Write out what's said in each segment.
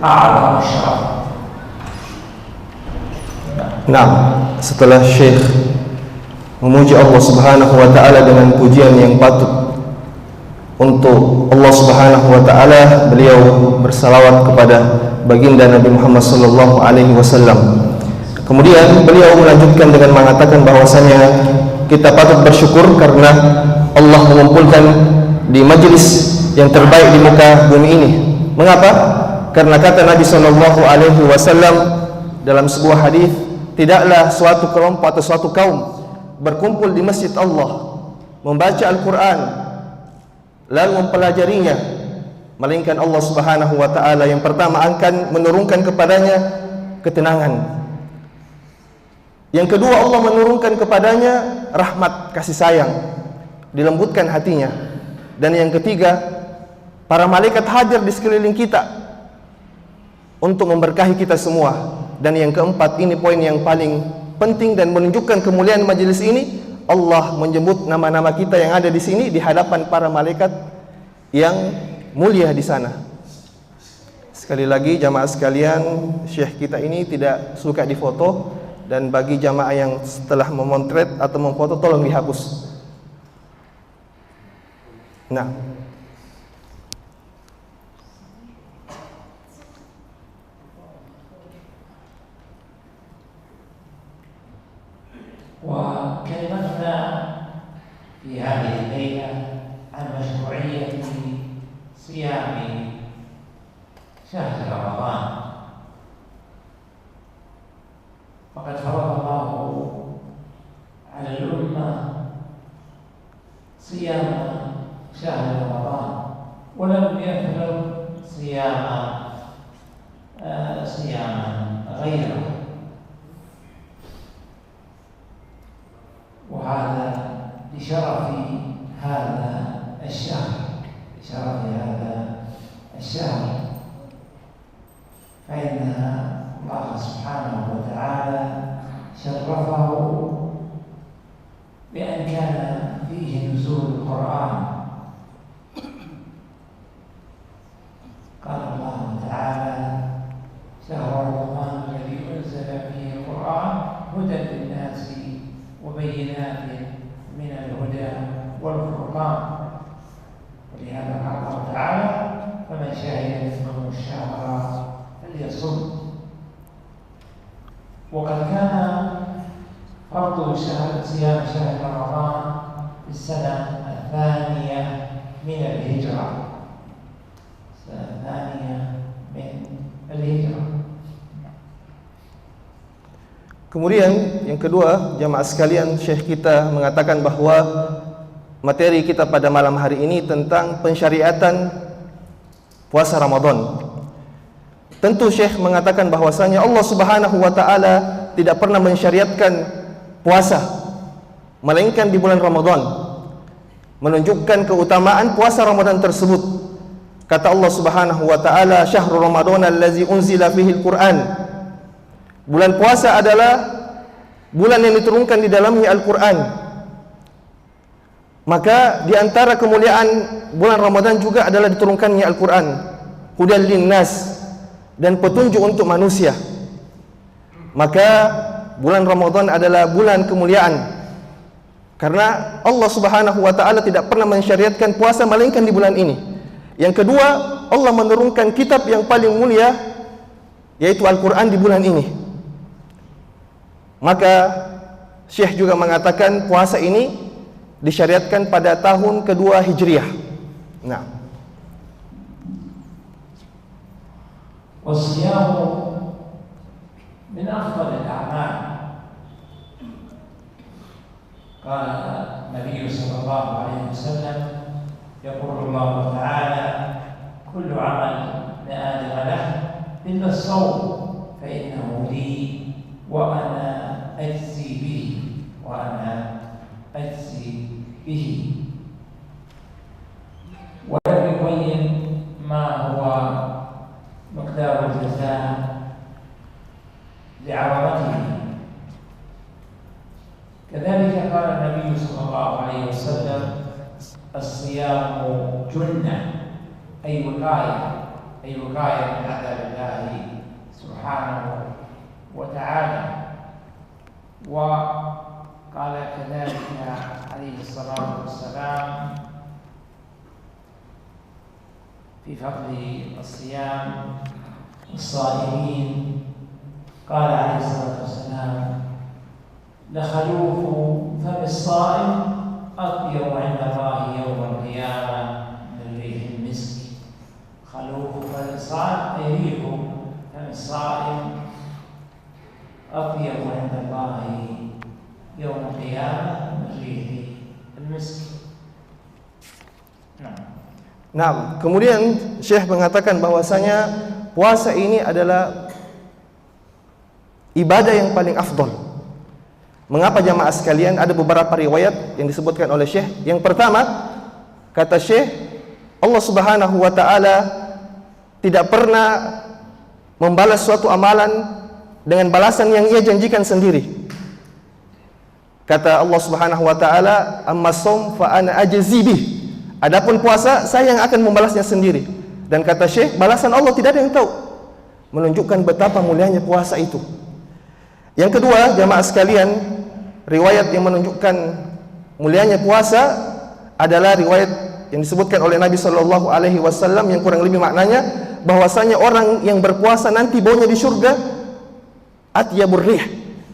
أعظم الشرف. Nah, setelah Syekh memuji Allah Subhanahu wa taala dengan pujian yang patut untuk Allah Subhanahu wa taala, beliau bersalawat kepada baginda Nabi Muhammad sallallahu alaihi wasallam. Kemudian beliau melanjutkan dengan mengatakan bahwasanya kita patut bersyukur karena Allah mengumpulkan di majlis yang terbaik di muka bumi ini. Mengapa? Karena kata Nabi sallallahu alaihi wasallam dalam sebuah hadis, tidaklah suatu kelompok atau suatu kaum berkumpul di masjid Allah membaca Al-Quran lalu mempelajarinya, melainkan Allah Subhanahu wa taala yang pertama akan menurunkan kepadanya ketenangan. Yang kedua, Allah menurunkan kepadanya rahmat, kasih sayang, dilembutkan hatinya. Dan yang ketiga, para malaikat hadir di sekeliling kita untuk memberkahi kita semua. Dan yang keempat, ini poin yang paling penting dan menunjukkan kemuliaan majelis ini, Allah menyebut nama-nama kita yang ada di sini di hadapan para malaikat yang mulia di sana. Sekali lagi jamaah sekalian, Syekh kita ini tidak suka difoto, dan bagi jamaah yang setelah memotret atau memfoto tolong dihapus. Nah, وكلمتنا في هذه الليلة عن مشروعية صيام شهر رمضان. فقد فرض الله على الأمة صيام شهر رمضان، ولم يفرض صياما غيره، وهذا لشرف هذا الشهر، فإن الله سبحانه وتعالى شرفه بأن كان فيه نزول القرآن. قال الله تعالى: شهر رمضان الذي أنزل فيه القرآن هدى للناس وبينات من الهدى والفرقان. ولهذا قال الله تعالى: فمن شهد منكم الشهر فليصم. وقد كان فرض صيام شهر رمضان في السنة الثانية من الهجرة. Kemudian yang kedua, jamaah sekalian, Syekh kita mengatakan bahwa materi kita pada malam hari ini tentang pensyariatan puasa Ramadan. Tentu Syekh mengatakan bahwasanya Allah Subhanahu wa taala tidak pernah mensyariatkan puasa melainkan di bulan Ramadan, menunjukkan keutamaan puasa Ramadan tersebut. Kata Allah Subhanahu wa taala, "Syahrul Ramadan allazi unzila fihi al-Qur'an." Bulan puasa adalah bulan yang diturunkan di dalamnya Al-Quran. Maka di antara kemuliaan bulan Ramadan juga adalah diturunkannya Al-Quran, hudan linnas, dan petunjuk untuk manusia. Maka bulan Ramadan adalah bulan kemuliaan, karena Allah Subhanahu wa taala tidak pernah mensyariatkan puasa melainkan di bulan ini. Yang kedua, Allah menurunkan kitab yang paling mulia, yaitu Al-Quran di bulan ini. Maka Syekh juga mengatakan puasa ini disyariatkan pada tahun kedua Hijriah. Nah, wasiyam min afdal al-a'mal. Qala Nabi sallallahu alaihi wasallam, yaqulu Allah ta'ala, kullu 'amal li Adam lahu illa as-sawm fa innahu li wa ana أجزي به ولم يبين ما هو مقدار الجزاء لعظمته. كذلك قال النبي صلى الله عليه وسلم: الصيام جنة، أي وقاية، أي وقاية من عذاب الله سبحانه وتعالى. وقال كذلك عليه الصلاة والسلام في فضل الصيام والصائمين، قال عليه الصلاة والسلام: لخلوف فم الصائم أطيب عند الله يوم القيامة من ريح المسك. خلوف فم الصائم أي ريح فم الصائم أطيب عند الله يوم القيامة من ريح المسك. Nah, kemudian Syekh mengatakan bahwasanya puasa ini adalah ibadah yang paling afdol. Mengapa jamaah sekalian? Ada beberapa riwayat yang disebutkan oleh Syekh. Yang pertama, kata Syekh, Allah Subhanahu wa taala tidak pernah membalas suatu amalan dengan balasan yang ia janjikan sendiri. Kata Allah Subhanahu wa taala, "Amma shaum fa ana ajzi bih." Adapun puasa, saya yang akan membalasnya sendiri. Dan kata Syekh, balasan Allah tidak ada yang tahu. Menunjukkan betapa mulianya puasa itu. Yang kedua, jamaah sekalian, riwayat yang menunjukkan mulianya puasa adalah riwayat yang disebutkan oleh Nabi Shallallahu Alaihi Wasallam yang kurang lebih maknanya bahwasanya orang yang berpuasa nanti baunya di surga atyabur rih,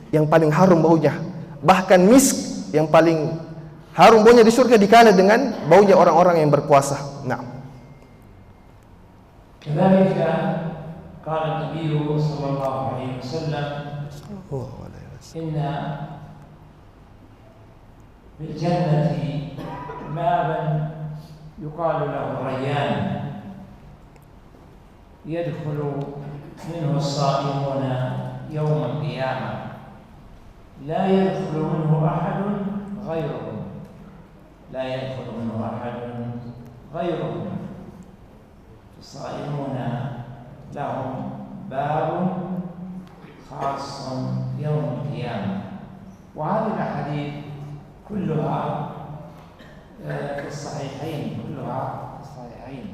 yang paling harum baunya, bahkan misk yang paling harum baunya di surga dikala dengan baunya orang-orang yang berpuasa. Nah. كذلك قال النبي صلى الله عليه وسلم: إن بالجنة بابا يقال له الريان يدخل منه الصائمون يوم القيامة لا يدخل منه أحد غيرهم لا يدخل منه أحد غيرهم. الصائمون لهم باب خاص يوم القيامة. وهذه الأحاديث كلها في الصحيحين، كلها في الصحيحين.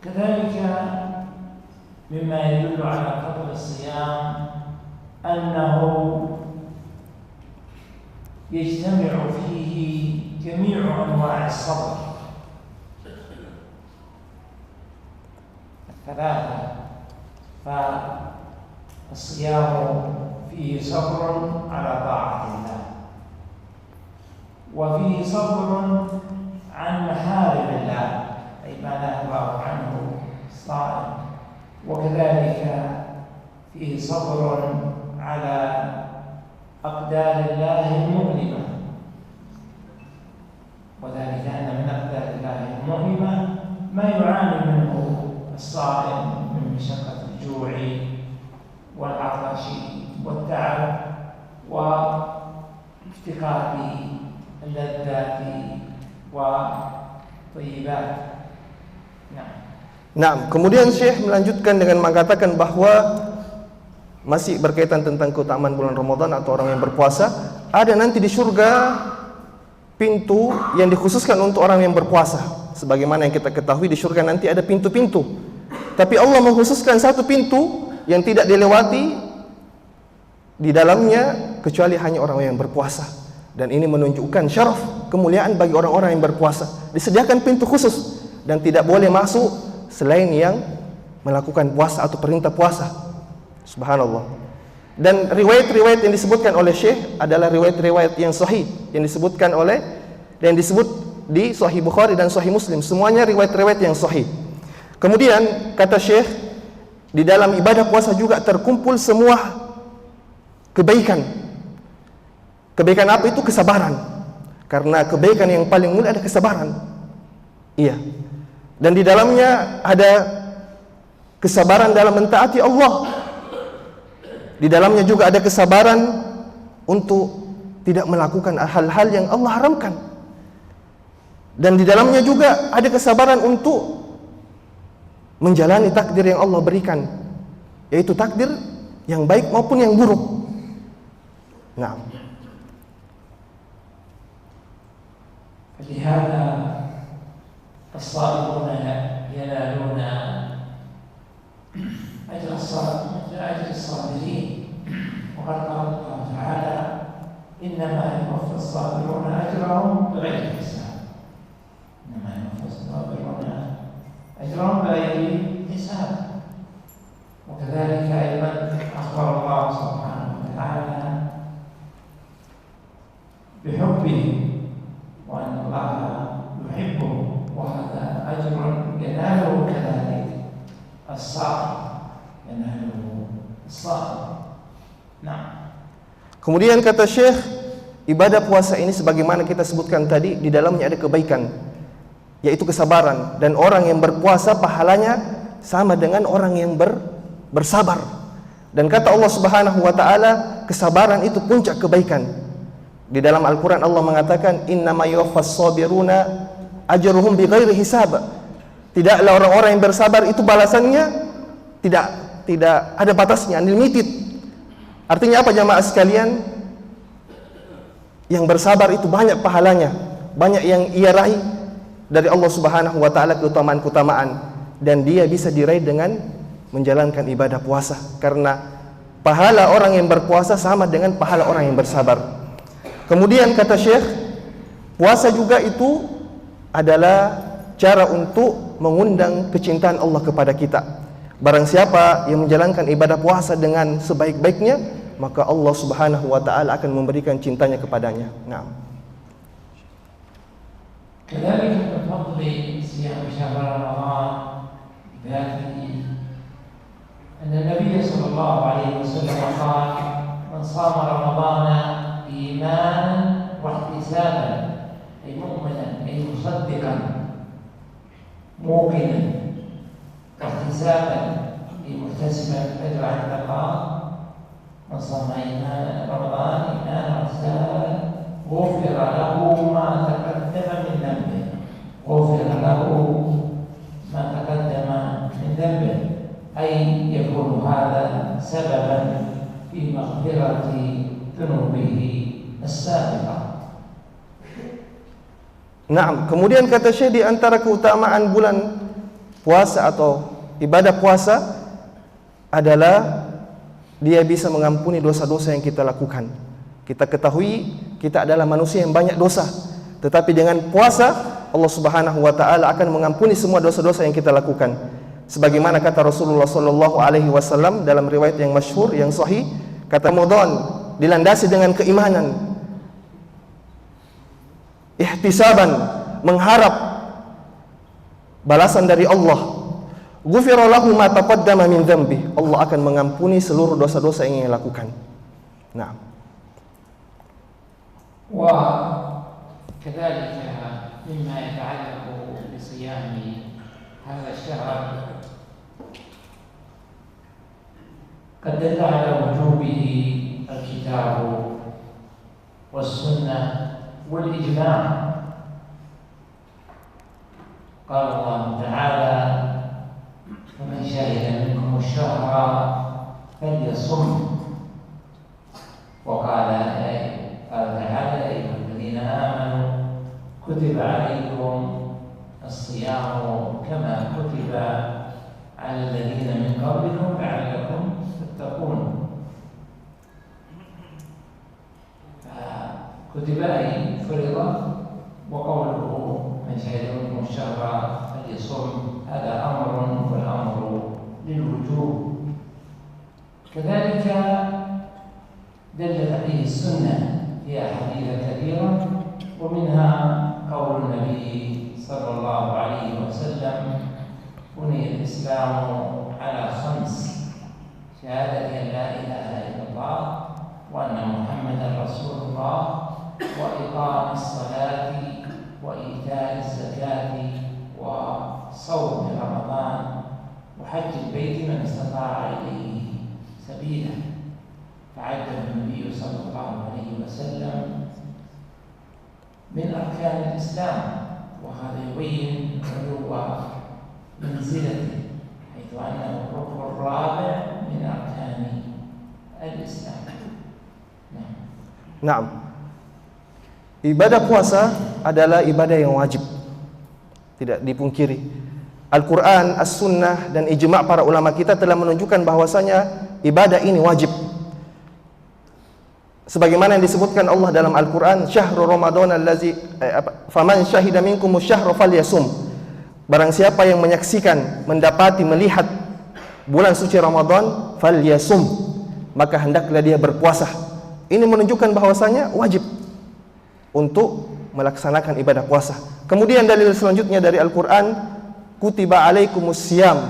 كذلك مما يدل على فضل الصيام أنه يجتمع فيه جميع أنواع الصبر الثلاثة. فالصيام فيه صبر على طاعة الله، وفيه صبر عن محارم الله أي ما نهى الله عنه الصائم، وكذلك فيه صبر على أقدار الله المؤلمة، وذلك أن من أقدار الله المؤلمة ما يعاني منه الصائم من مشقة الجوع والعطش والتعب وافتقاد اللذات وطيبات. Nah, kemudian Syekh melanjutkan dengan mengatakan bahwa masih berkaitan tentang keutamaan bulan Ramadan atau orang yang berpuasa, ada nanti di surga pintu yang dikhususkan untuk orang yang berpuasa. Sebagaimana yang kita ketahui di surga nanti ada pintu-pintu. Tapi Allah mengkhususkan satu pintu yang tidak dilewati di dalamnya kecuali hanya orang yang berpuasa. Dan ini menunjukkan syaraf, kemuliaan bagi orang-orang yang berpuasa. Disediakan pintu khusus dan tidak boleh masuk selain yang melakukan puasa atau perintah puasa. Subhanallah. Dan riwayat-riwayat yang disebutkan oleh Syekh adalah riwayat-riwayat yang sahih yang disebutkan oleh dan disebut di Sahih Bukhari dan Sahih Muslim. Semuanya riwayat-riwayat yang sahih. Kemudian kata Syekh, di dalam ibadah puasa juga terkumpul semua kebaikan. Kebaikan apa itu? Kesabaran. Karena kebaikan yang paling mulia ada kesabaran. Iya. Dan di dalamnya ada kesabaran dalam mentaati Allah. Di dalamnya juga ada kesabaran untuk tidak melakukan hal-hal yang Allah haramkan. Dan di dalamnya juga ada kesabaran untuk menjalani takdir yang Allah berikan, yaitu takdir yang baik maupun yang buruk. Nah, لهذا الصائمون ينالون أجرهم بغير حساب. إنما يوفى الصابرون أجرهم بغير حساب. وكذلك أيضا أخبر الله سبحانه وتعالى بحبه وأن الله يحبه، وهذا أجر يناله كذلك الصائم، يناله الصائم. Nah. Kemudian kata Syekh, ibadah puasa ini sebagaimana kita sebutkan tadi, di dalamnya ada kebaikan, yaitu kesabaran, dan orang yang berpuasa pahalanya sama dengan orang yang bersabar. Dan kata Allah Subhanahu wa taala, kesabaran itu puncak kebaikan. Di dalam Al-Qur'an Allah mengatakan, innama yuwaffas sabiruna ajruhum bighairi hisab. Tidaklah orang-orang yang bersabar itu balasannya tidak ada batasnya, unlimited. Artinya apa jamaah sekalian? Yang bersabar itu banyak pahalanya, banyak yang ia raih dari Allah Subhanahu wa taala, keutamaan-keutamaan, dan dia bisa diraih dengan menjalankan ibadah puasa, karena pahala orang yang berpuasa sama dengan pahala orang yang bersabar. Kemudian kata Syekh, puasa juga itu adalah cara untuk mengundang kecintaan Allah kepada kita. Barang siapa yang menjalankan ibadah puasa dengan sebaik-baiknya, maka Allah Subhanahu wa taala akan memberikan cintanya kepadanya. Naam. كذلك من فضل صيام شهر رمضان ذاته أن النبي صلى الله عليه وسلم قال: من صام رمضان إيمانا واحتسابا، أي مؤمنا أي مصدقا موقنا، واحتسابا أي محتسبا الأجر عند الله. من صام رمضان إيمانا واحتسابا غفر له ما تقدم من ذنبه، غفر له ما تقدم من ذنبه، أي يكون هذا سببا في مغفرة ذنوبه السابقة. Naam, kemudian kata Syekh, di antara keutamaan bulan puasa atau ibadah puasa adalah dia bisa mengampuni dosa-dosa yang kita lakukan. Kita ketahui kita adalah manusia yang banyak dosa, tetapi dengan puasa Allah Subhanahu wa taala akan mengampuni semua dosa-dosa yang kita lakukan. Sebagaimana kata Rasulullah sallallahu alaihi wasallam dalam riwayat yang masyhur yang sahih, kata Ramadan dilandasi dengan keimanan, ihtisaban, mengharap balasan dari Allah, ghufira lahu ma taqaddama min dzambi, Allah akan mengampuni seluruh dosa-dosa yang ia lakukan. Nah. وكذلك مما يتعلق بصيام هذا الشهر قد دل على وجوبه الكتاب والسنة والإجماع. قال الله تعالى: فمن شهد منكم الشهر فليصم. وقال تعالى: يا أيها الذين آمنوا كتب عليكم الصيام كما كتب على الذين من قبلكم لعلكم تتقون. فكتب أي فرض، وقوله من شهد منكم الشهر فليصم هذا أمر، والأمر للوجوب. كذلك دلت عليه السنة في أحاديث كثيرة، ومنها قول النبي صلى الله عليه وسلم: بني الإسلام على 5: شهادة أن لا إله إلا الله وأن محمدا رسول الله، وإقام الصلاة، وإيتاء الزكاة، وصوم رمضان، وحج البيت من استطاع إليه سبيلا. فعده النبي صلى الله عليه وسلم من أركان الإسلام، وهذا يبين علو منزلته، حيث أنه الركن الرابع من أركان الإسلام. Naam. Ibadah puasa adalah ibadah yang wajib, tidak dipungkiri. Al-Quran, As-Sunnah, dan ijma' para ulama kita telah menunjukkan bahwasanya ibadah ini wajib. Sebagaimana yang disebutkan Allah dalam Al-Quran, syahrul Ramadan allazi faman syahida minkumus syahra falyasum. Barang siapa yang menyaksikan, mendapati, melihat bulan suci Ramadan, falyasum, maka hendaklah dia berpuasa. Ini menunjukkan bahwasanya wajib untuk melaksanakan ibadah puasa. Kemudian dalil selanjutnya dari Al-Qur'an, kutiba alaikumus siyam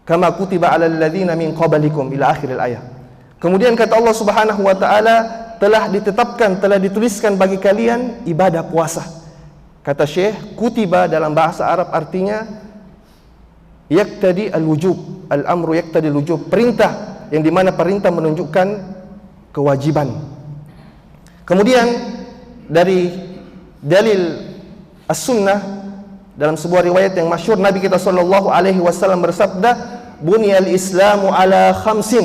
kama kutiba alal ladzina min qablikum ila akhiril ayat. Kemudian kata Allah Subhanahu wa taala, telah ditetapkan, telah dituliskan bagi kalian ibadah puasa. Kata Syekh, kutiba dalam bahasa Arab artinya yaktadi al-wujub, al-amru yaktadi al-wujub, perintah, yang dimana perintah menunjukkan kewajiban. Kemudian dari dalil as-sunnah, dalam sebuah riwayat yang masyhur, Nabi kita sallallahu alaihi wasallam bersabda, bunyal islamu ala khamsin,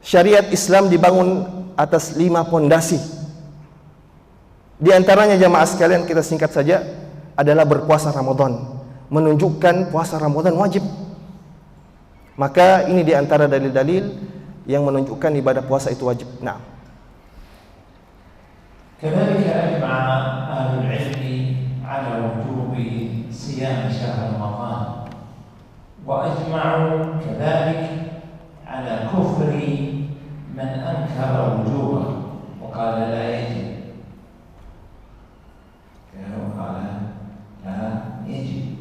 syariat Islam dibangun atas 5 pondasi. Di antaranya jamaah sekalian, kita singkat saja, adalah berpuasa Ramadan, menunjukkan puasa Ramadan wajib. Maka ini di antara dalil-dalil yang menunjukkan ibadah puasa itu wajib. Nah, كذلك أجمع أهل العلم على وجوب صيام شهر رمضان، وأجمعوا كذلك على كفر من أنكر وجوبه وقال لا يجب. قال لا يجب،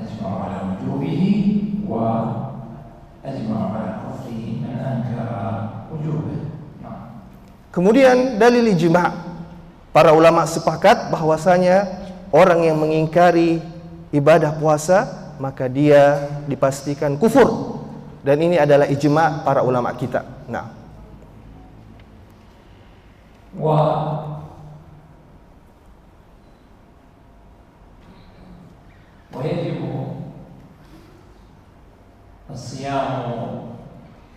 أجمعوا على وجوبه وأجمعوا على كفره من أنكر وجوبه. kemudian dalil ijma', para ulama sepakat bahwasanya orang yang mengingkari ibadah puasa maka dia dipastikan kufur, dan ini adalah ijma' para ulama kita. Nah, ويجب الصيام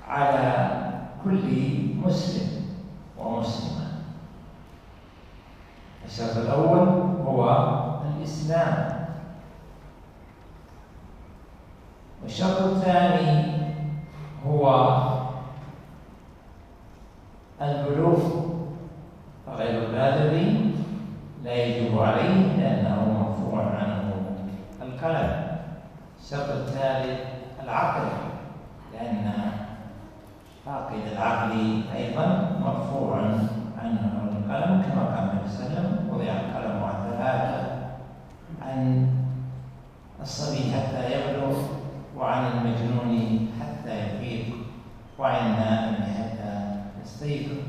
على كل مسلم ومسلمة. الشرط الأول هو الإسلام، والشرط الثاني هو البلوغ، فغير البالغ لا يجب عليه لأنه مرفوع عنه القلم. الشرط الثالث العقل، لأن فاقد العقل أيضا مرفوع عنه القلم، كما قال النبي صلى الله عليه وسلم وضع القلم عن 3، عن الصبي حتى يبلغ، وعن المجنون حتى يفيق، وعن النائم حتى يستيقظ.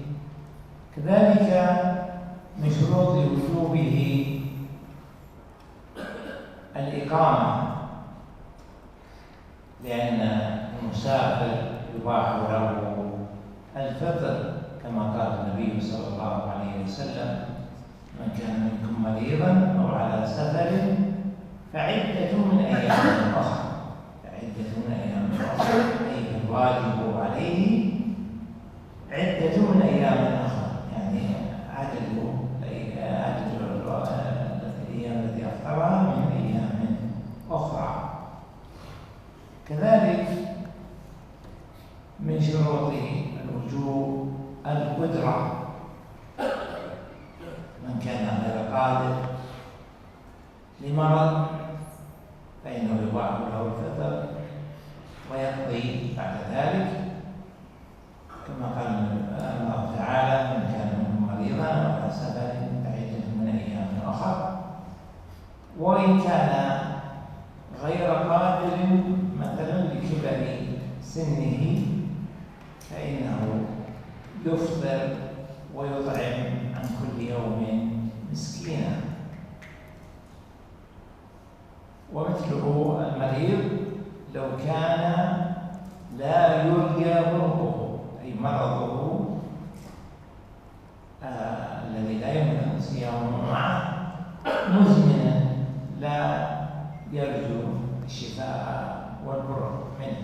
كذلك من شروط وجوبه الإقامة، لأن المسافر يباح له الفطر، كما قال النبي صلى الله عليه وسلم من كان منكم مريضا أو على سفر فعدة من أيام أخرى، فعدة من أيام أخرى، أي الواجب عليه عدة من أيام أخرى، يعني عدد الأيام التي أفطرها من أيام أخرى. كذلك من شروط الوجوب القدرة، من كان غير قادر لمرض فإنه يباح له الفطر ويقضي بعد ذلك، كما قال الله تعالى من كان منكم مريضا أو على سفر فعدة من أيام أخرى. وإن كان غير قادر مثلا لكبر سنه فإنه يفطر ويطعم عن كل يوم مسكينا. ومثله المريض لو كان لا يرجى برؤه، أي مرضه الذي لا يمكن صيامه معه مزمنا لا يرجو الشفاء والبر منه.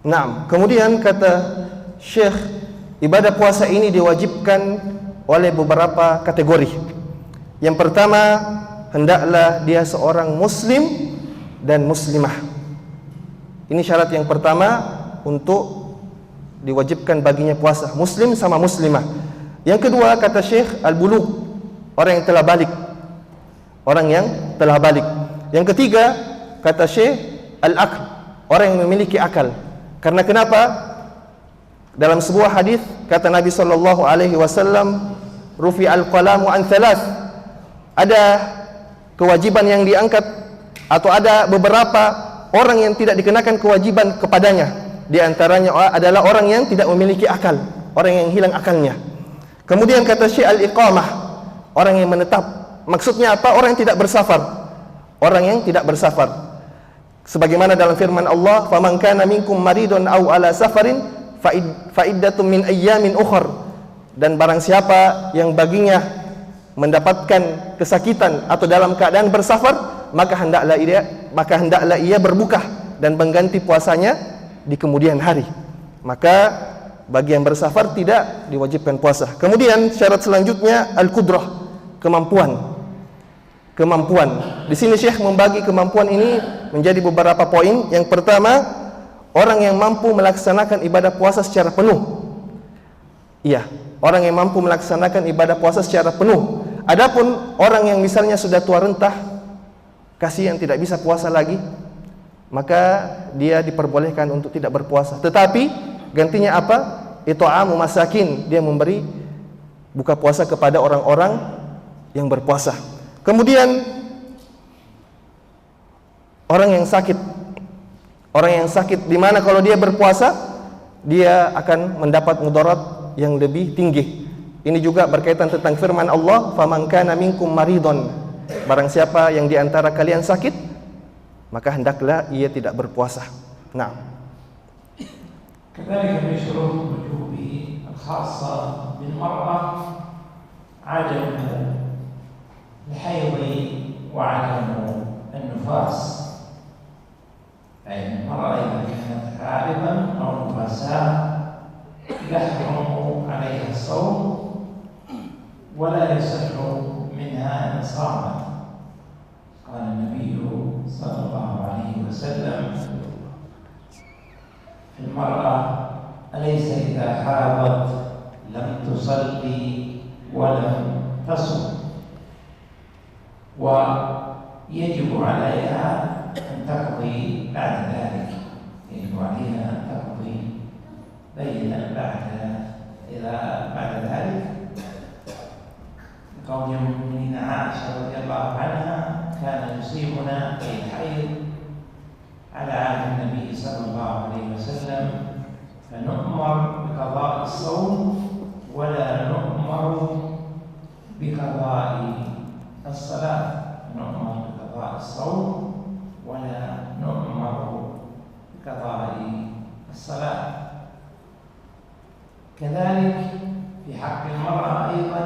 Nah, kemudian kata Syekh, ibadah puasa ini diwajibkan oleh beberapa kategori. Yang pertama, hendaklah dia seorang muslim dan muslimah. Ini syarat yang pertama untuk diwajibkan baginya puasa, muslim sama muslimah. Yang kedua kata Syekh al-bulugh, orang yang telah balik. Orang yang telah balik. Yang ketiga kata Syekh al-aql, orang yang memiliki akal. Karena kenapa? Dalam sebuah hadis kata Nabi sallallahu alaihi wasallam, rufi al-qalamu an thalath. Ada kewajiban yang diangkat atau ada beberapa orang yang tidak dikenakan kewajiban kepadanya. Di antaranya adalah orang yang tidak memiliki akal, orang yang hilang akalnya. Kemudian kata Syekh al-iqamah, orang yang menetap. Maksudnya apa? Orang yang tidak bersafar. Orang yang tidak bersafar. Sebagaimana dalam firman Allah, "Faman kana minkum maridun aw ala safarin fa iddatun min ayyamin ukhar." Dan barang siapa yang baginya mendapatkan kesakitan atau dalam keadaan bersafar, maka hendaklah ia berbuka dan mengganti puasanya di kemudian hari. Maka bagi yang bersafar tidak diwajibkan puasa. Kemudian syarat selanjutnya al-qudrah, kemampuan. Di sini Syekh membagi kemampuan ini menjadi beberapa poin. Yang pertama, orang yang mampu melaksanakan ibadah puasa secara penuh. Iya, orang yang mampu melaksanakan ibadah puasa secara penuh. Adapun orang yang misalnya sudah tua rentah, kasihan tidak bisa puasa lagi, maka dia diperbolehkan untuk tidak berpuasa. Tetapi gantinya apa? It'amu masakin, dia memberi buka puasa kepada orang-orang yang berpuasa. Kemudian orang yang sakit. Orang yang sakit di mana kalau dia berpuasa dia akan mendapat mudarat yang lebih tinggi. Ini juga berkaitan tentang firman Allah, "Faman kana minkum maridun." Barang siapa yang di antara kalian sakit, maka hendaklah ia tidak berpuasa. Nah, كذلك من شروط الوجوب الخاصة بالمرأة عدم الحيض وعدم النفاس. أي المرأة إذا كانت حائضا أو نفاساء يحرم عليها الصوم ولا يصح منها أن صامت. قال النبي صلى الله عليه وسلم في المرأة: أليس إذا حاضت لم تصلي ولم تصم؟ ويجب عليها أن تقضي بعد ذلك، يجب عليها أن تقضي بعد ذلك قول المؤمنين عائشة رضي الله عنها: كان يصيبنا الحيض على عهد النبي صلى الله عليه وسلم فنؤمر بقضاء الصوم ولا نؤمر بقضاء الصلاة. نؤمر بقضاء الصوم ولا نؤمر بقضاء الصلاة. كذلك في حق المرأة أيضا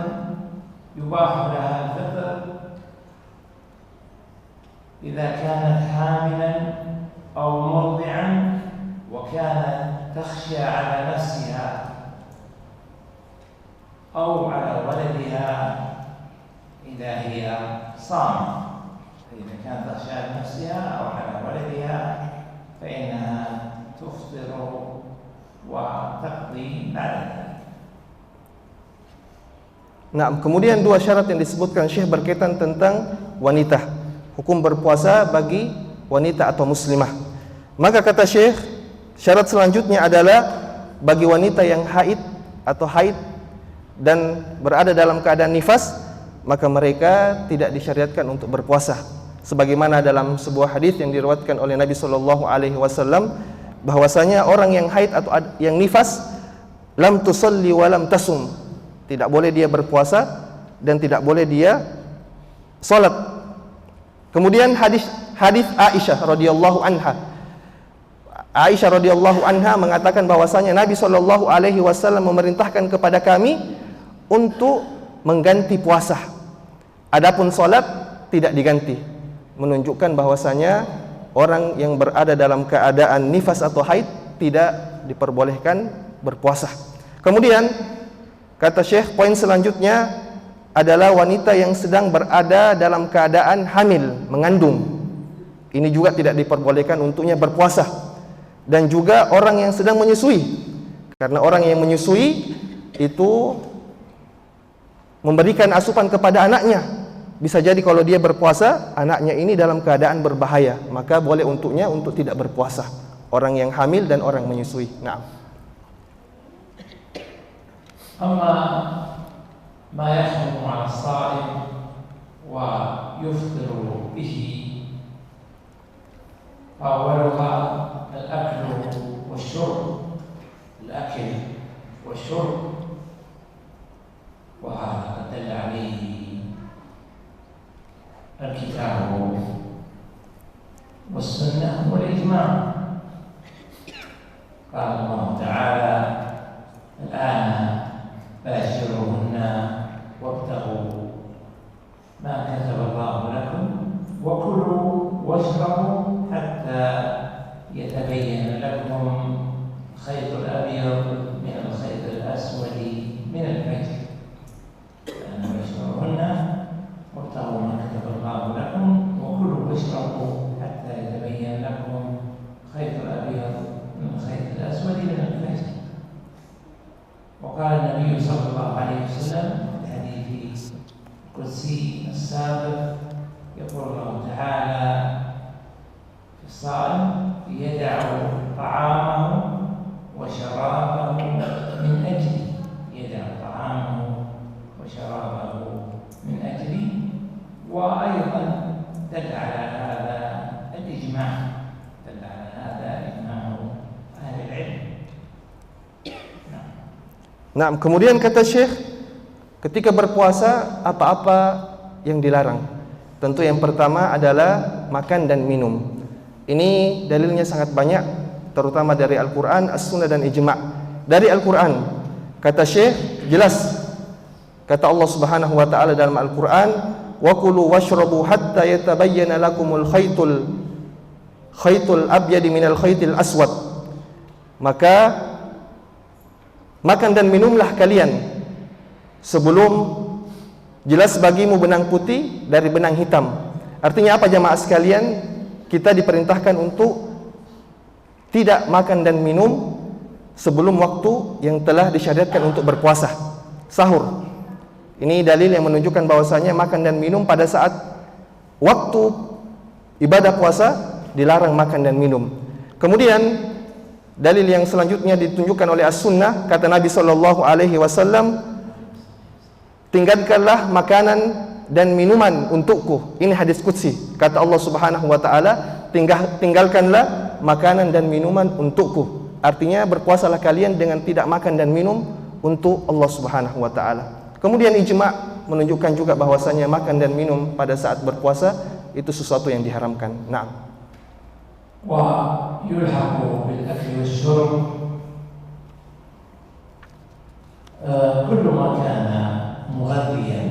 يباح لها الفطر إذا كانت حاملا أو مرضعا وكانت تخشى على نفسها أو على ولدها إذا هي صامت. فإذا كانت تخشى على نفسها أو على ولدها فإنها تفطر وتقضي بعد ذلك. Nah, kemudian dua syarat yang disebutkan Syekh berkaitan tentang wanita, hukum berpuasa bagi wanita atau muslimah. Maka kata Syekh, syarat selanjutnya adalah bagi wanita yang haid atau haid dan berada dalam keadaan nifas, maka mereka tidak disyariatkan untuk berpuasa. Sebagaimana dalam sebuah hadis yang diriwayatkan oleh Nabi sallallahu alaihi wasallam bahwasanya orang yang haid atau yang nifas lam tusalli wa lam tasum, tidak boleh dia berpuasa dan tidak boleh dia salat. Kemudian hadis Aisyah radhiyallahu anha. Aisyah radhiyallahu anha mengatakan bahwasanya Nabi sallallahu alaihi wasallam memerintahkan kepada kami untuk mengganti puasa. Adapun salat tidak diganti. Menunjukkan bahwasanya orang yang berada dalam keadaan nifas atau haid tidak diperbolehkan berpuasa. Kemudian kata Syekh, poin selanjutnya adalah wanita yang sedang berada dalam keadaan hamil, mengandung. Ini juga tidak diperbolehkan untuknya berpuasa. Dan juga orang yang sedang menyusui. Karena orang yang menyusui itu memberikan asupan kepada anaknya. Bisa jadi kalau dia berpuasa, anaknya ini dalam keadaan berbahaya, maka boleh untuknya untuk tidak berpuasa. Orang yang hamil dan orang menyusui. Nah. أما ما يحرم على الصائم ويفطر به فأولها الأكل والشرب، الأكل والشرب، وهذا قد دل عليه الكتاب والسنة والإجماع. قال الله تعالى: الآن باشروهن وابتغوا ما كتب الله لكم وكلوا واشربوا حتى يتبين لكم الخيط الأبيض من الخيط الأسود من الفجر. الآن باشروهن وابتغوا ما كتب الله لكم وكلوا واشربوا حتى يتبين لكم الخيط الأبيض من الخيط الأسود من الفجر. وقال النبي صلى الله عليه وسلم في الحديث القدسي السابق، يقول الله تعالى في الصائم: يدع طعامه وشرابه من أجلي، يدع طعامه وشرابه من أجلي. وأيضا دل على هذا الإجماع، دل على هذا إجماع أهل العلم. Nah, kemudian kata Syekh, ketika berpuasa apa-apa yang dilarang? Tentu yang pertama adalah makan dan minum. Ini dalilnya sangat banyak, terutama dari Al-Quran, As-Sunnah dan Ijma'. Dari Al-Quran, kata Syekh, jelas kata Allah Subhanahu wa ta'ala dalam Al-Quran: wa kulu washrabu hatta yatabayyana lakumul khaytul abyadi minal khaytil aswad. Maka makan dan minumlah kalian sebelum jelas bagimu benang putih dari benang hitam. Artinya apa jamaah sekalian? Kita diperintahkan untuk tidak makan dan minum sebelum waktu yang telah disyariatkan untuk berpuasa, sahur. Ini dalil yang menunjukkan bahwasanya makan dan minum pada saat waktu ibadah puasa dilarang makan dan minum. Kemudian dalil yang selanjutnya ditunjukkan oleh As-Sunnah, kata Nabi SAW, tinggalkanlah makanan dan minuman untukku. Ini hadis qudsi, kata Allah Subhanahu wa ta'ala, tinggalkanlah makanan dan minuman untukku. Artinya berpuasalah kalian dengan tidak makan dan minum untuk Allah Subhanahu wa ta'ala. Kemudian ijma' menunjukkan juga bahwasanya makan dan minum pada saat berpuasa itu sesuatu yang diharamkan. Nah, ويلحق بالأكل والشرب كل ما كان مغذيا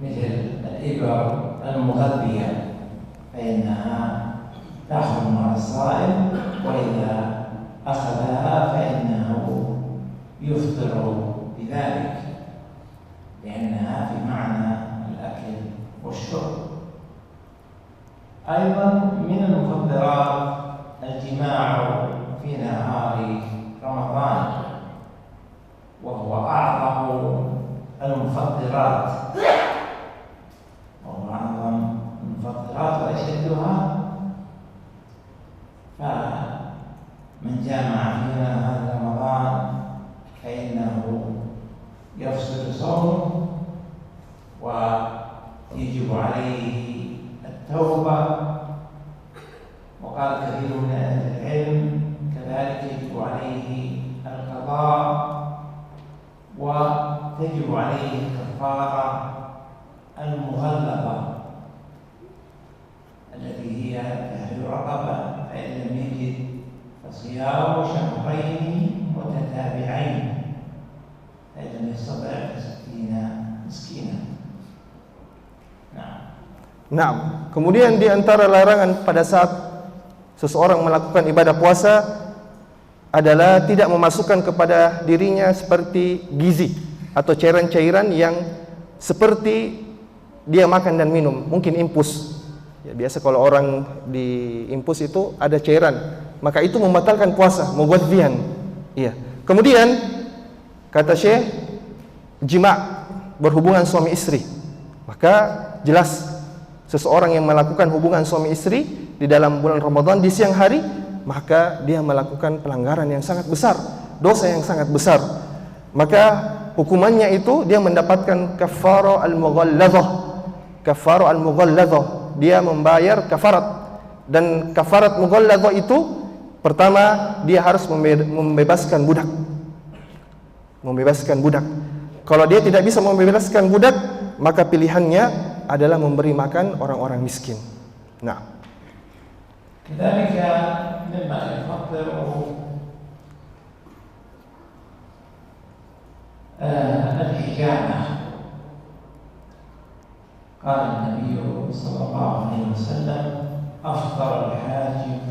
مثل الإبر المغذية فإنها تحرم على الصائم، وإذا أخذها فإنه يفطر بذلك لأنها في معنى الأكل والشرب. أيضا من المخدرات الجماع في نهار رمضان، وهو أعظم المخدرات وأشدها. فمن جامع في نهار رمضان فإنه يفسد صومه ويجب عليه التوبة. وقال كثير من أهل العلم كذلك يجب عليه القضاء وتجب عليه الكفارة المغلظة التي هي تحرير رقبة، فإن لم يجد فصيام شهرين متتابعين، فإن لم يستطع ف60 مسكينا. Nah, kemudian di antara larangan pada saat seseorang melakukan ibadah puasa adalah tidak memasukkan kepada dirinya seperti gizi atau cairan-cairan yang seperti dia makan dan minum, mungkin infus. Ya, biasa kalau orang di infus itu ada cairan, maka itu membatalkan puasa, mughadhiyan. Iya. Kemudian kata Syekh, jima', berhubungan suami istri. Maka jelas seseorang yang melakukan hubungan suami istri di dalam bulan Ramadan di siang hari, maka dia melakukan pelanggaran yang sangat besar, dosa yang sangat besar. Maka hukumannya itu dia mendapatkan kafarah al-mughalladzah. Kafarah al-mughalladzah, dia membayar kafarat. Dan kafarat mughalladzah itu pertama dia harus membebaskan budak. Membebaskan budak. Kalau dia tidak bisa membebaskan budak, maka pilihannya adalah memberi makan orang-orang miskin. Nah, كذلك مما يفضل الحجامة. قال النبي صلى الله عليه وسلم: أفطر الحاجم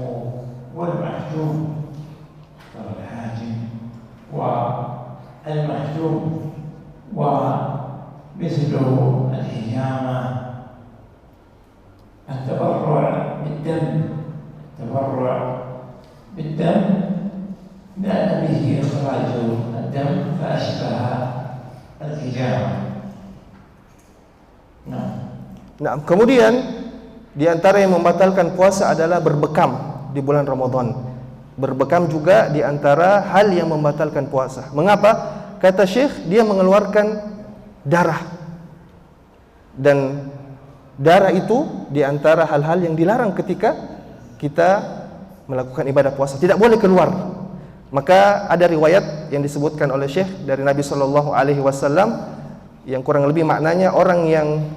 والمحجوم. أفطر الحاجم والمحجوم. ومثل الحجامة التبرع بالدم. التبرع بالدم لأن به إخراج الدم فأشبه الحجامة. Nah, kemudian di antara yang membatalkan puasa adalah berbekam di bulan Ramadan. Berbekam juga di antara hal yang membatalkan puasa. Mengapa? Kata Syekh, dia mengeluarkan darah. Dan darah itu di antara hal-hal yang dilarang ketika kita melakukan ibadah puasa. Tidak boleh keluar. Maka ada riwayat yang disebutkan oleh Syekh dari Nabi sallallahu alaihi wasallam yang kurang lebih maknanya orang yang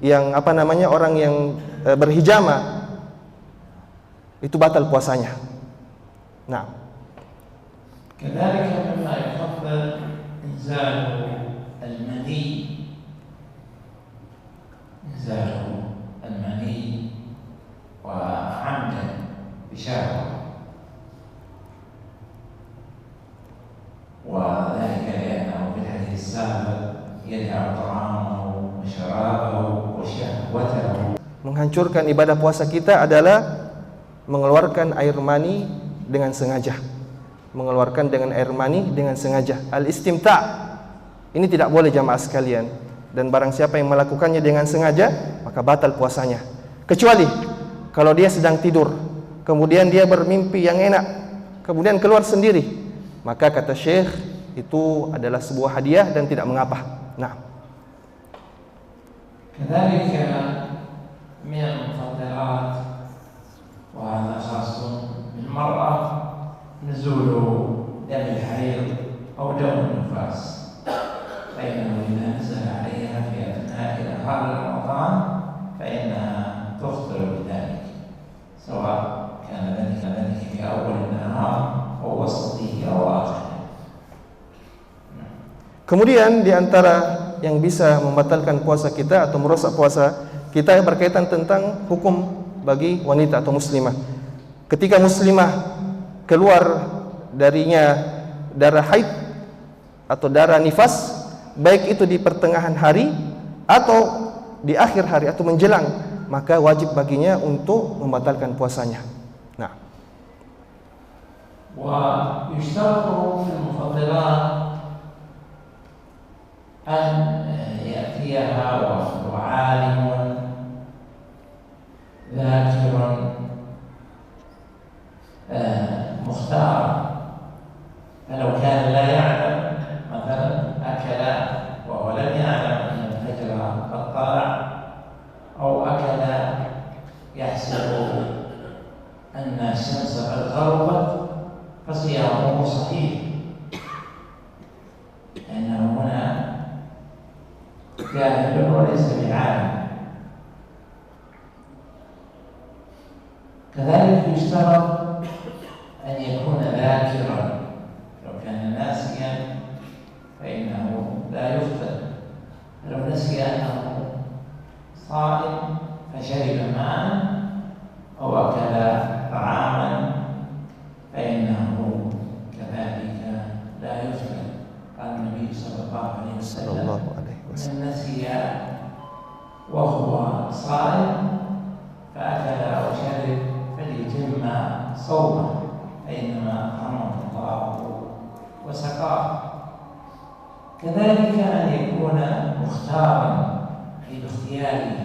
orang yang berhijama itu batal puasanya. Nah, كذلك مما يفضل إنزال المني. إنزال المني وعمدا بشهوة، وذلك لأنه في الحديث السابق يدع طعامه وشرابه وشهوته. Menghancurkan ibadah puasa kita adalah mengeluarkan air mani dengan sengaja. Mengeluarkan dengan air mani dengan sengaja. Al-istimta' ini tidak boleh jamaah sekalian. Dan barang siapa yang melakukannya dengan sengaja, maka batal puasanya. Kecuali kalau dia sedang tidur, kemudian dia bermimpi yang enak, kemudian keluar sendiri, maka kata Syekh itu adalah sebuah hadiah dan tidak mengapa. Nah, كذلك من المفضلات وهذا خاص بالمرأة نزول دم الحيض أو دم النفاس، فإنه إذا نزل عليها في أثناء نهار رمضان فإنها تفطر بذلك، سواء كان ذلك في أول النهار أو وسطه أو آخره. kemudian di antara yang bisa membatalkan puasa kita atau merusak puasa kita berkaitan tentang hukum bagi wanita atau muslimah. Ketika muslimah keluar darinya darah haid atau darah nifas, baik itu di pertengahan hari atau di akhir hari atau menjelang, maka wajib baginya untuk membatalkan puasanya. Nah, ويشترط في المفضلات أن يأتيها وعالم ذاكر مختار، فلو كان لا يعلم مثلا أكل وهو لم يعلم أن الفجر قد طلع، أو أكل يحسب أن الشمس قد غربت، فصيامه صحيح، لأنه هنا جاهل وليس بعالم. كذلك يشترط أن يكون ذاكرا، لو كان ناسيا فإنه لا يفطر، لو نسي أنه صائم فشرب ماء أو أكل طعاما فإنه كذلك لا يفطر. قال النبي صلى الله عليه وسلم: من نسي وهو صائم فأكل أو شرب فليتم صومه، فإنما حرمه الله وسقاه. كذلك أن يكون مختارا أي باختياره،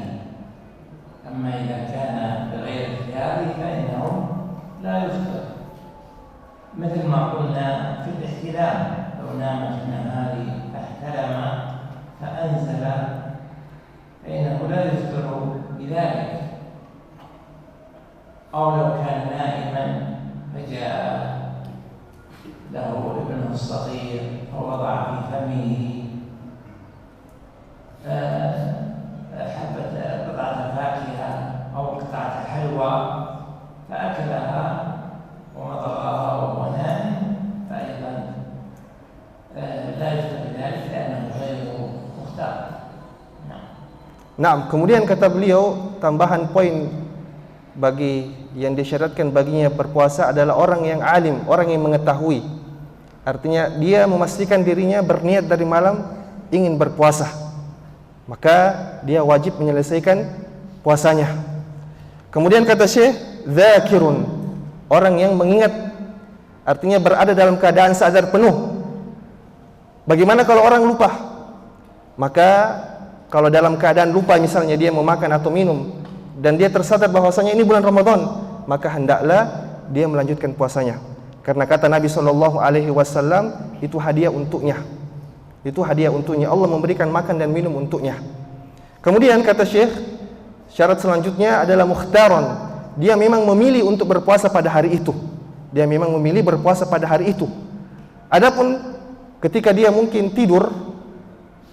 أما إذا كان بغير اختياره فإنه لا يفطر، مثل ما قلنا في الاحتلام، لو نام في النهار فاحتلم فأنزل فإنه لا يفطر بذلك، أو لو كان نائما فجاء له ابنه الصغير فوضع في فمه حبة قطعة فاكهة أو قطعة حلوى فأكلها ومضغها وهو نائم، فأيضا لا يفطر بذلك لأنه غير مختار. Nah, kemudian kata beliau, tambahan poin bagi yang disyaratkan baginya berpuasa adalah orang yang alim, orang yang mengetahui. Artinya dia memastikan dirinya berniat dari malam ingin berpuasa, maka dia wajib menyelesaikan puasanya. Kemudian kata Syekh, dzakirun, orang yang mengingat, artinya berada dalam keadaan sadar penuh. Bagaimana kalau orang lupa? Maka kalau dalam keadaan lupa, misalnya dia mau makan atau minum dan dia tersadar bahwasanya ini bulan Ramadan, maka hendaklah dia melanjutkan puasanya. Karena kata Nabi SAW, itu hadiah untuknya. Itu hadiah untuknya. Allah memberikan makan dan minum untuknya. Kemudian kata Syekh, syarat selanjutnya adalah mukhtaron. Dia memang memilih untuk berpuasa pada hari itu. Dia memang memilih berpuasa pada hari itu. Adapun ketika dia mungkin tidur,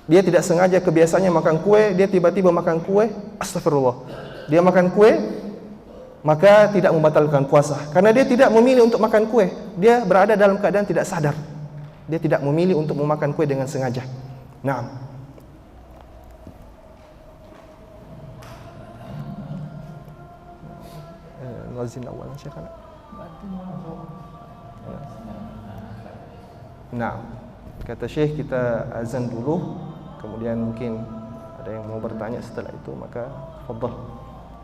dia tidak sengaja, kebiasaannya makan kue, dia tiba-tiba makan kue, astagfirullah, dia makan kue, maka tidak membatalkan puasa, karena dia tidak memilih untuk makan kue. Dia berada dalam keadaan tidak sadar, dia tidak memilih untuk memakan kue dengan sengaja. Nah, kata Syekh, kita azan dulu, kemudian mungkin ada yang mau bertanya setelah itu, maka fadhal.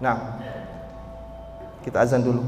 Nah, kita azan dulu.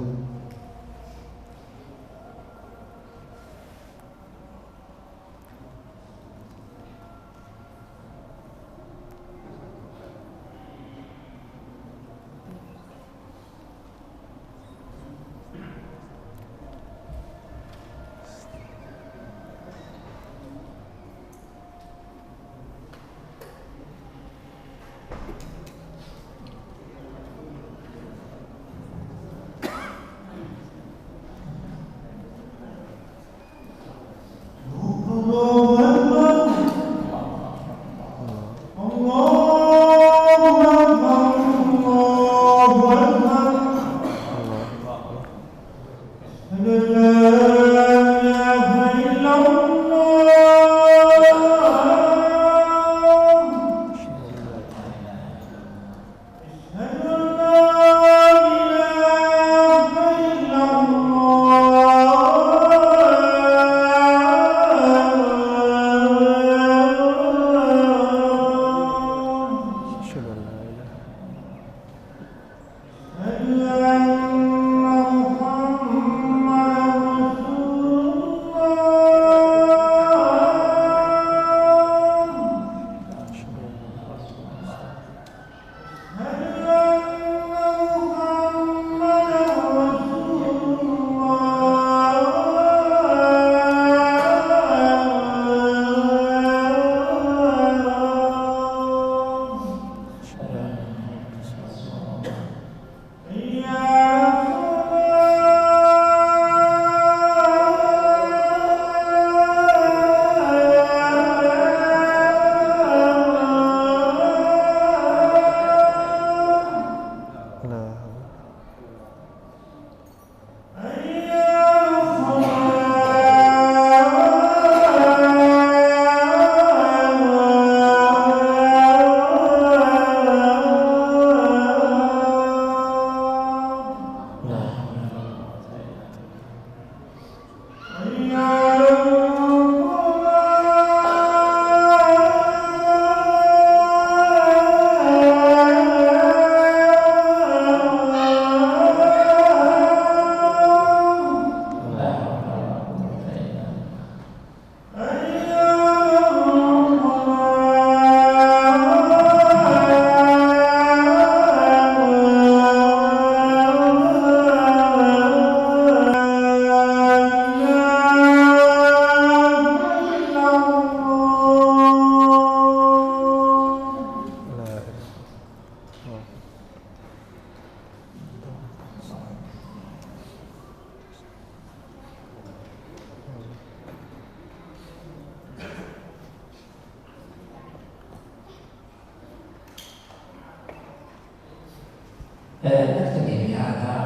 نكتفي بهذا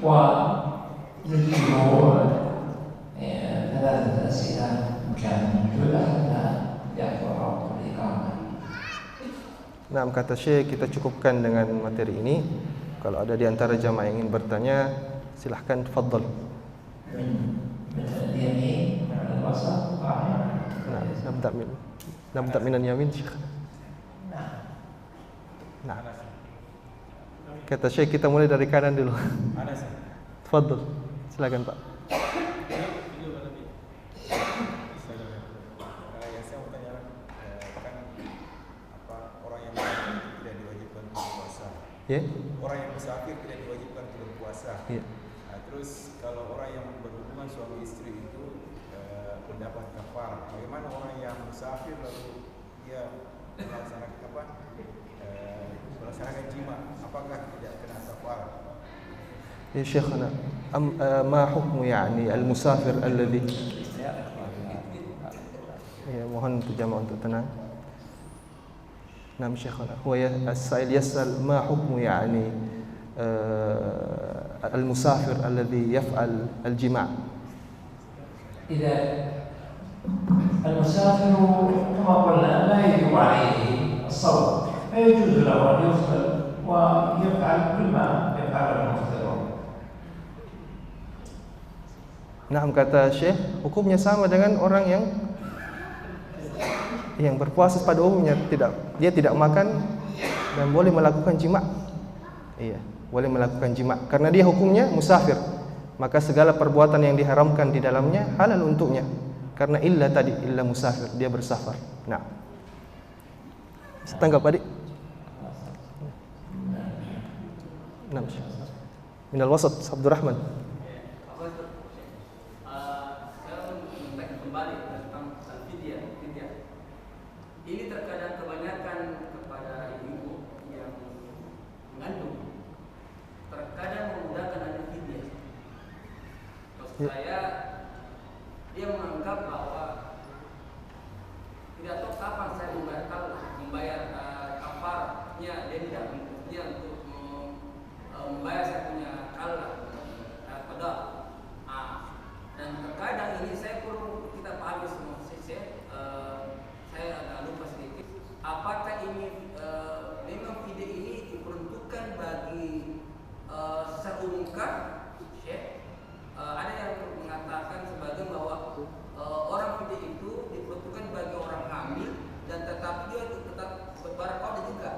ونجيب ثلاثة أسئلة إن كان موجودة حتى يحضر وقت الإقامة. Nah, kata Syekh, kita cukupkan dengan materi ini. Kalau ada di antara jamaah yang ingin bertanya, silahkan tafadhal. Nabda min al-yamin, Syekh. Nah. Kata Syekh, kita mulai dari kanan dulu. Tafadhal. Silakan, Pak. Ya. Orang yang musafir tidak diwajibkan untuk berpuasa. Ya. Nah, terus kalau orang yang berhubungan suami istri itu mendapat kafarah. Bagaimana orang yang musafir lalu dia melaksanakan jima, apakah tidak kena kafarah? Ya Syekhana, ma hukmu yani al-musafir alladhi. Ya, mohon untuk jamaah untuk tenang. نعم شيخنا هو السائل يسأل ما حكم يعني المسافر الذي يفعل الجماع. إذا المسافر كما قلنا لا يجب عليه الصوم فيجوز له أن يفطر ويفعل كل ما يفعله المفطرون. Nah, kata Syekh, hukumnya sama dengan orang yang berpuasa pada umumnya, dia tidak makan dan boleh melakukan jima'. Iya, boleh melakukan jima' karena dia hukumnya musafir. Maka segala perbuatan yang diharamkan di dalamnya halal untuknya. Karena illa musafir, dia bersafar. Nah. Tanggap adik. Nah. Minal wasat Abdurrahman. Ini terkadang kebanyakan kepada ibu yang mengandung, terkadang menggunakan anak fidyah. Maksud saya, dia menganggap bahwa tidak tahu kapan saya membayar kafarnya, dia tidak mempunyai untuk membayar saya punya kalah pada. Dan terkadang ini saya perlu kita pahami semua. Saya agak lupa sedikit. Apakah ini memang video ini diperuntukkan bagi seumumkah? Ada yang mengatakan sebagai bahwa orang video itu diperuntukkan bagi orang hamil dan tetapi dia tetap berqada juga.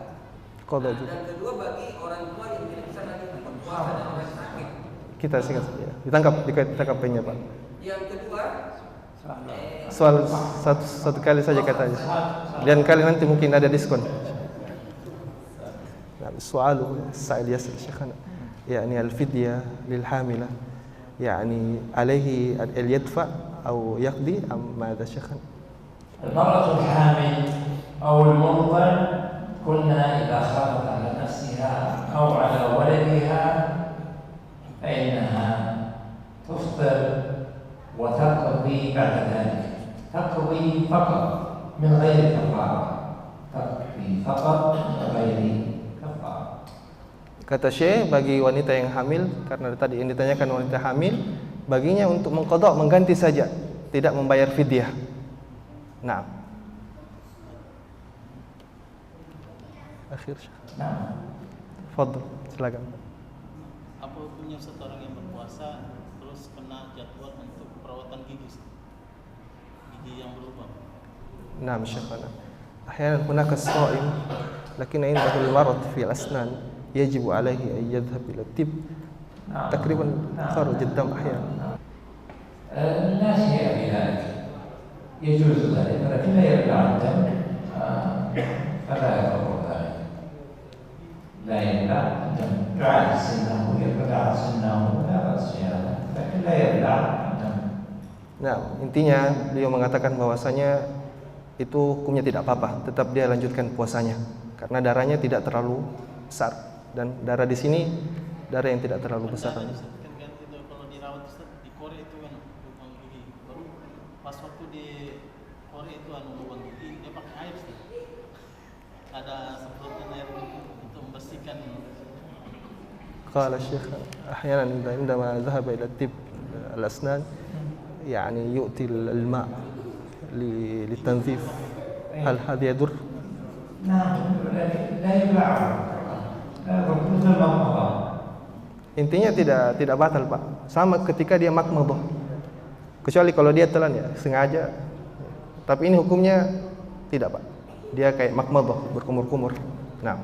Dan kedua bagi orang tua yang tidak bisa lagi berpuasa dan orang sakit. Kita singkat saja. Ditangkap poinnya, Pak. Yang kedua, soal satu kali saja katanya. Dan kali nanti mungkin ada diskon. السؤال السائل يسأل شيخنا يعني الفدية للحاملة يعني عليه أن يدفع أو يقضي أم ماذا شيخنا؟ المرأة الحامل أو المرضع قلنا إذا خافت على نفسها أو على ولدها فإنها تفطر وتقضي بعد ذلك، تقضي فقط من غير كفارة، تقضي فقط من غير كفارة. Kata Syekh, bagi wanita yang hamil, karena tadi yang ditanyakan wanita hamil, baginya untuk mengqadha, mengganti saja, tidak membayar fidyah. Nah. Akhir Syekh. Nah. Fadhil, silakan. Apa hukumnya seorang yang berpuasa terus kena jadwal untuk perawatan gigi yang berubah? نعم شيخنا أحيانا هناك الصائم لكن عنده المرض في الأسنان يجب عليه أن يذهب إلى الطب تقريبا خارج الدم أحيانا. لا شيء في ذلك، يجوز ذلك لكن لا يرجع الدم فلا يضر ذلك، لا يرجع الدم، يعاد سنه يرجع سنه لا بأس في هذا، لكن لا يرجع الدم. Nah, intinya beliau mengatakan bahwasanya itu hukumnya tidak apa-apa, tetap dia lanjutkan puasanya karena darahnya tidak terlalu besar dan darah di sini darah yang tidak terlalu besar. Kan kalau dirawat di Korea itu kan lubang gigi, baru pas waktu di Korea itu lubang gigi dia pakai air sih. Ada semprotan air untuk membersihkan قال الشيخ أحيانا عندما ذهب إلى الطب الأسنان يعني يؤتي الماء للتنظيف هل هذا يضر؟ نعم لا يباع مثل ما مضى. Intinya tidak batal Pak, sama ketika dia makmadah, kecuali kalau dia telan ya sengaja, tapi ini hukumnya tidak Pak, dia kayak makmadah berkumur-kumur. Nah,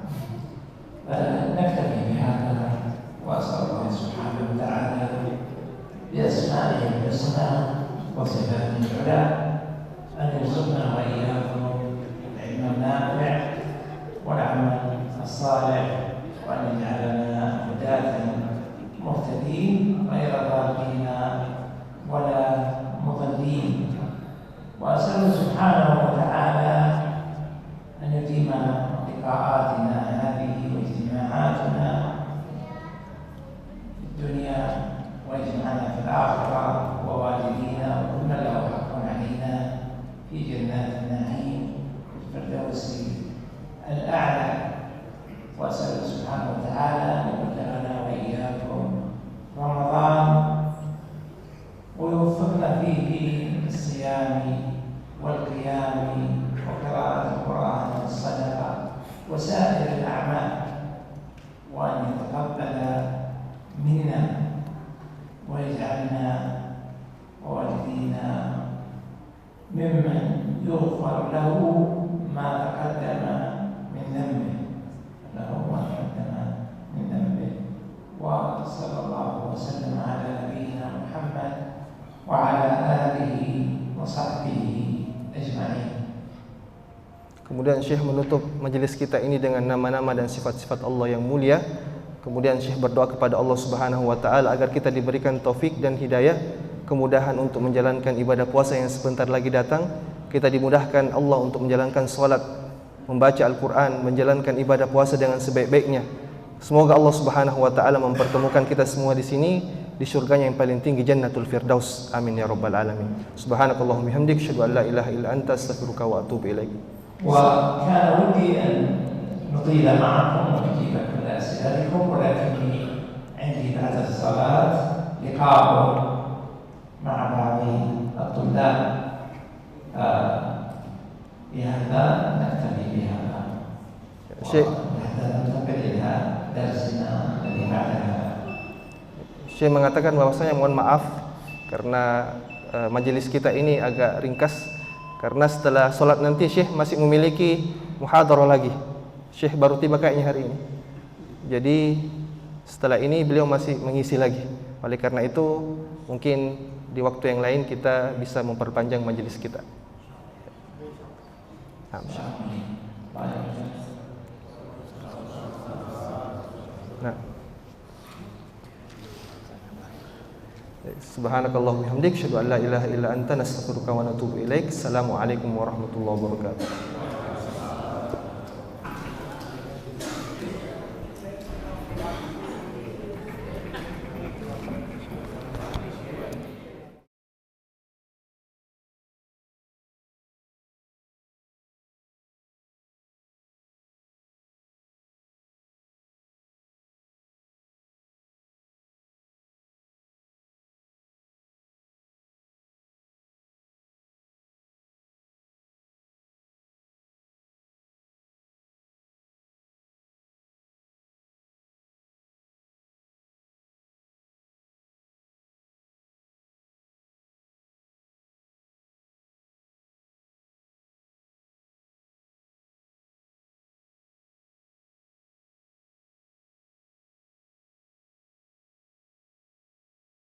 نكتفي بهذا وأسأل الله سبحانه وتعالى بأسمائه الحسنى وصفاته العلى أن يرزقنا وإياكم العلم النافع والعمل الصالح وأن يجعلنا هداة مهتدين غير ضالين ولا مضلين. وأسأله سبحانه وتعالى أن يديم لقاءاتنا هذه واجتماعاتنا في الدنيا ويجمعنا في الآخرة ووالدينا وكل له حق علينا في جنات النعيم في الفردوس الأعلى. وأسأل سبحانه وتعالى أن يبلغنا وإياكم رمضان ويوفقنا فيه للصيام والقيام وقراءة القرآن والصدقة وسائر الأعمال، وأن يتقبل منا ويجعلنا ووالدينا ممن يغفر له ما تقدم من ذنبه وصلى الله وسلم على نبينا محمد وعلى آله وصحبه أجمعين. kemudian Syekh menutup majelis kita ini dengan nama-nama dan sifat-sifat Allah yang mulia. Kemudian Syekh berdoa kepada Allah Subhanahu wa taala agar kita diberikan taufik dan hidayah, kemudahan untuk menjalankan ibadah puasa yang sebentar lagi datang. Kita dimudahkan Allah untuk menjalankan salat, membaca Al-Qur'an, menjalankan ibadah puasa dengan sebaik-baiknya. Semoga Allah Subhanahu wa taala mempertemukan kita semua di sini di surganya yang paling tinggi, Jannatul Firdaus. Amin ya rabbal alamin. Subhanakallahumma bihamdik, asyhadu an la ilaha illa anta, astaghfiruka wa atubu ilaik. وكان ودي أن نطيل معكم ونجيب كل أسئلتكم، ولكني عندي بعد الصلاة لقاء مع بعض الطلاب، لهذا نكتفي بهذا وحتى ننتقل إلى درسنا الذي بعدها. Syekh mengatakan bahwasanya mohon maaf karena majelis kita ini agak ringkas, karena setelah sholat nanti Syekh masih memiliki muhadarah lagi. Syekh baru tiba kayaknya hari ini, jadi setelah ini beliau masih mengisi lagi. Oleh karena itu mungkin di waktu yang lain kita bisa memperpanjang majelis kita. Nah, subhanakallahumma bihamdik, asyhadu an la ilaha illa anta, nastaghfiruka wa natubu ilaik. Assalamualaikum warahmatullahi wabarakatuh.